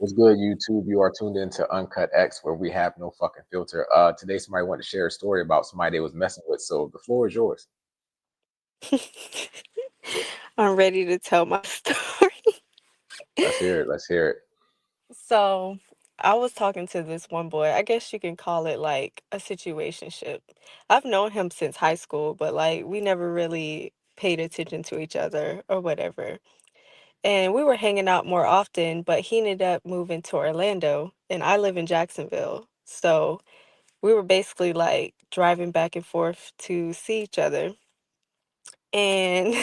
What's good, YouTube? You are tuned into Uncut X, where we have no fucking filter. Today somebody wanted to share a story about somebody they was messing with, so the floor is yours. I'm ready to tell my story. Let's hear it. Let's hear it. So, I was talking to this one boy. I guess you can call it like a situationship. I've known him since high school, but like we never really paid attention to each other or whatever. And we were hanging out more often, but he ended up moving to Orlando and I live in Jacksonville. So, we were basically like driving back and forth to see each other. And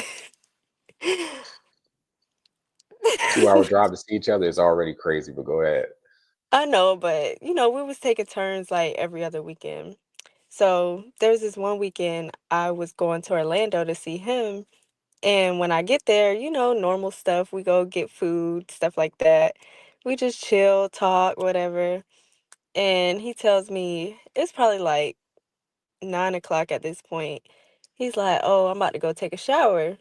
2 hour drive to see each other is already crazy, but go ahead. I know, but we was taking turns like every other weekend. So there's this one weekend I was going to Orlando to see him. And when I get there, normal stuff. We go get food, stuff like that. We just chill, talk, whatever. And he tells me it's probably like 9 o'clock at this point. He's like, "Oh, I'm about to go take a shower."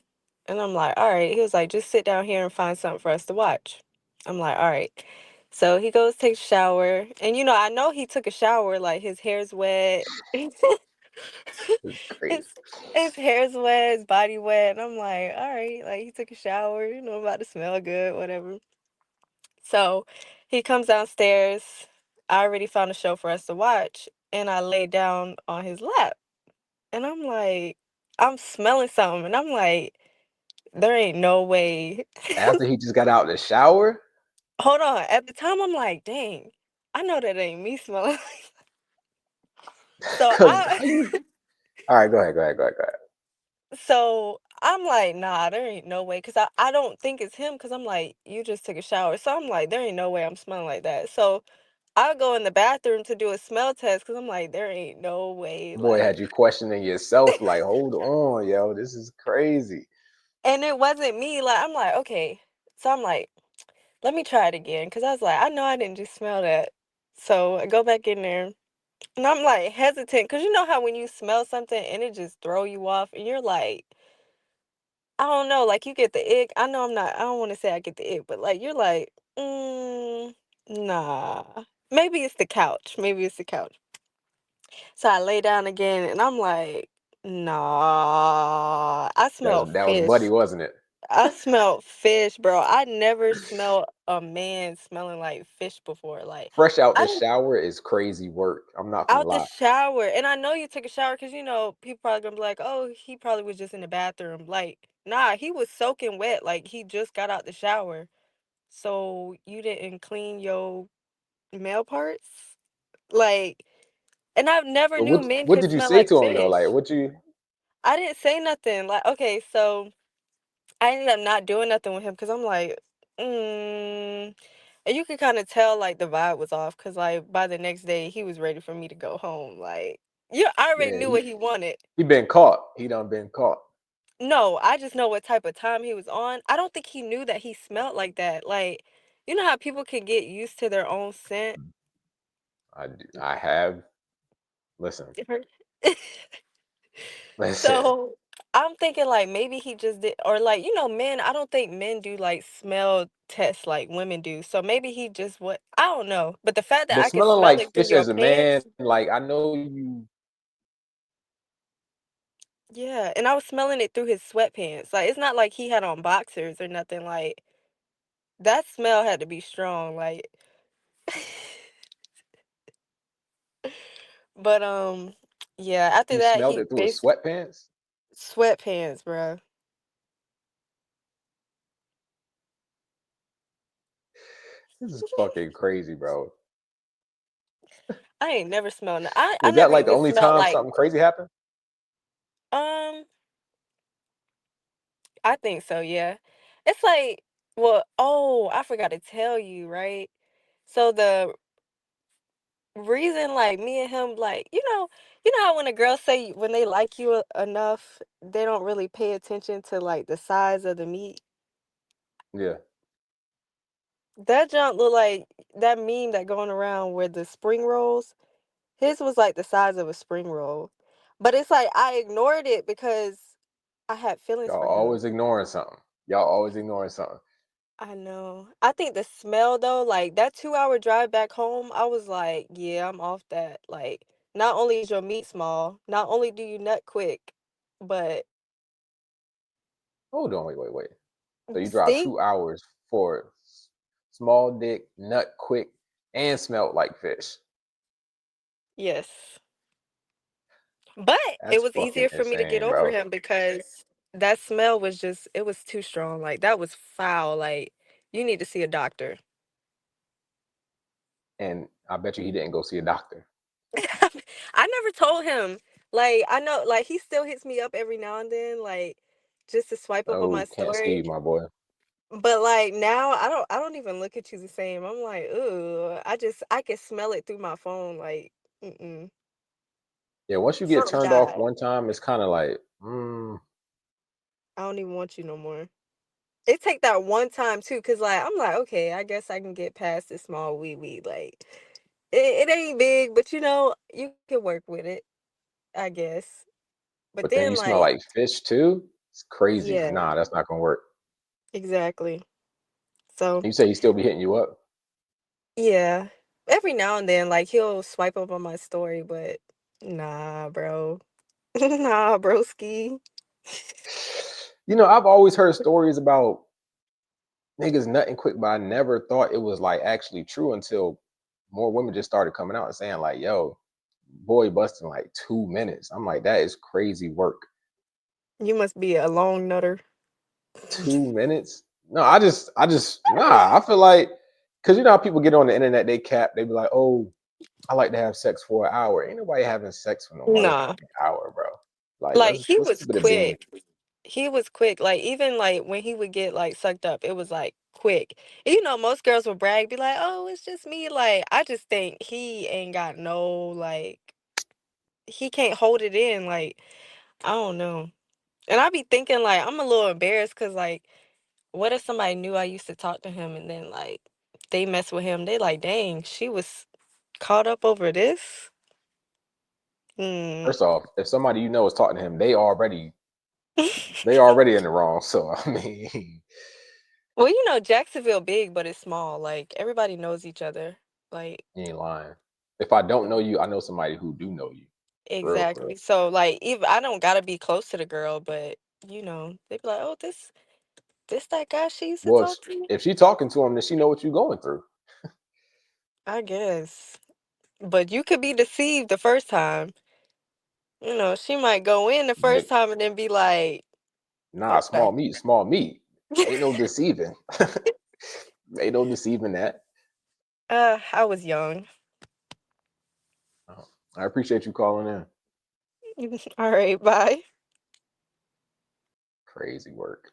And I'm like, "All right." He was like, "Just sit down here and find something for us to watch." I'm like, "All right." So he goes take a shower. And I know he took a shower, like his hair's wet. This is crazy. his his hair's wet, his body wet. And I'm like, all right, like he took a shower, about to smell good, whatever. So he comes downstairs. I already found a show for us to watch, and I lay down on his lap. And I'm like, I'm smelling something, and I'm like, there ain't no way. After he just got out of the shower, Hold on. At the time, I'm like, dang, I know that ain't me smelling. So because I, how you? All right, go ahead, go ahead, go ahead, go ahead. so I'm like, nah, there ain't no way, cause I don't think it's him, cause I'm like, you just took a shower, so I'm like, there ain't no way I'm smelling like that. So I go in the bathroom to do a smell test, cause I'm like, there ain't no way, Boy, had like, you questioning yourself, like, hold on, yo, this is crazy. and it wasn't me. Like I'm like, okay, so I'm like, let me try it again, cause I was like, I know I didn't just smell that. So I go back in there. And I'm like hesitant, cause you know how when you smell something and it just throw you off, and you're like, I don't know, like you get the ick. I know I'm not. I don't want to say I get the ick, but like you're like, nah. Maybe it's the couch. Maybe it's the couch. So I lay down again, and I'm like, nah. I smell That was Buddy, fish. wasn't it? I smelled fish, bro. I never smelled a man smelling like fish before. Like Fresh out I the didn't shower is crazy work. I'm not gonna out the lie. shower. And I know you took a shower because people probably gonna be like, oh, he probably was just in the bathroom. Like, nah, he was soaking wet. Like he just got out the shower. So you didn't clean your male parts? Like, and I've never So knew what? men What could did you smell say like to him though? Like, fish. what you? I didn't say nothing. Like, okay, so I ended up not doing nothing with him because I'm like, and you could kind of tell like the vibe was off because like by the next day he was ready for me to go home. Like, I already Yeah, knew what he wanted. he been caught. He done been caught. No, I just know what type of time he was on. I don't think he knew that he smelled like that. Like, you know how people can get used to their own scent? I have. Listen, Different. listen. So I'm thinking like maybe he just did, or like, men, I don't think men do like smell tests like women do. So maybe he just what, I don't know. But the fact that But I can smelling smell like it through fish your as a man, pants, like I know you. yeah. And I was smelling it through his sweatpants. Like, it's not like he had on boxers or nothing. Like, that smell had to be strong. Like, but yeah, after You that, smelled he it through his sweatpants. sweatpants, bruh. This is fucking crazy, bro. I ain't never smelled, I Was that never like the even only smelled time like, something crazy happened? um, I think so, yeah. It's like, well, oh, I forgot to tell you, right? So the reason, like, me and him, like, how when a girl say when they like you enough, they don't really pay attention to like the size of the meat. Yeah. That junk look like that meme that going around where the spring rolls. His was like the size of a spring roll, but it's like I ignored it because I had feelings Y'all for him. always ignoring something. Y'all always ignoring something. I know. I think the smell though, like that 2-hour drive back home, I was like, yeah, I'm off that. Like, not only is your meat small, not only do you nut quick, but Hold on, wait. So you drive stink? 2 hours for small dick, nut quick, and smelt like fish. Yes. But it That's was fucking easier for me to get insane, over bro. him because that smell was just it was too strong. Like that was foul. Like you need to see a doctor. And I bet you he didn't go see a doctor. I never told him. Like I know like he still hits me up every now and then like just to swipe up on my Oh, can't see story. you, my boy. But like now I don't even look at you the same. I'm like, "Ooh, I can smell it through my phone like mm-mm. Yeah, once you get Something turned off died. one time, it's kind of like, I don't even want you no more." It take that one time too, cause like, I'm like, "Okay, I guess I can get past this small wee wee." Like, it ain't big, but, you can work with it, I guess. But but then then, you smell like like fish too. It's crazy. yeah, Nah, that's not gonna work. exactly. So, You say he still be hitting you up? yeah, every now and then, like, he'll swipe up on my story, but nah, bro. Nah, broski. You know, I've always heard stories about niggas nutting quick, but I never thought it was like actually true until more women just started coming out and saying like, "Yo, boy, busting like 2 minutes." I'm like, that is crazy work. You must be a long nutter. 2 minutes? No, nah. I feel like, cause you know how people get on the internet, they cap, they be like, "Oh, I like to have sex for an hour." Ain't nobody having sex for no Nah. motherfucking hour, bro. Like, Like, let's keep it a bean. he was quick, like, even, like, when he would get, like, sucked up, it was, like, quick. Most girls would brag, be like, "Oh, it's just me," like, I just think he ain't got no, like he can't hold it in, like, I don't know. And I be thinking, like, I'm a little embarrassed, cause like, what if somebody knew I used to talk to him and then, like, they mess with him, they like, "Dang, she was caught up over this?" Hmm. First off, if somebody you know is talking to him, they already in the wrong. So I mean, Well, Jacksonville big, but it's small, like, everybody knows each other, like you ain't lying. If I don't know you, I know somebody who do know you. For real. exactly. So, like, even I don't gotta be close to the girl, but, they be like, "Oh, this that guy she used to Well, talk to?" if she talking to him, then she know what you're going through. I guess. But you could be deceived the first time. She might go in the But first time and then be like, nah, "Okay." small meat, small meat. Ain't no deceiving. Ain't no deceiving that. I was young. Oh, I appreciate you calling in. All right, bye. Crazy work.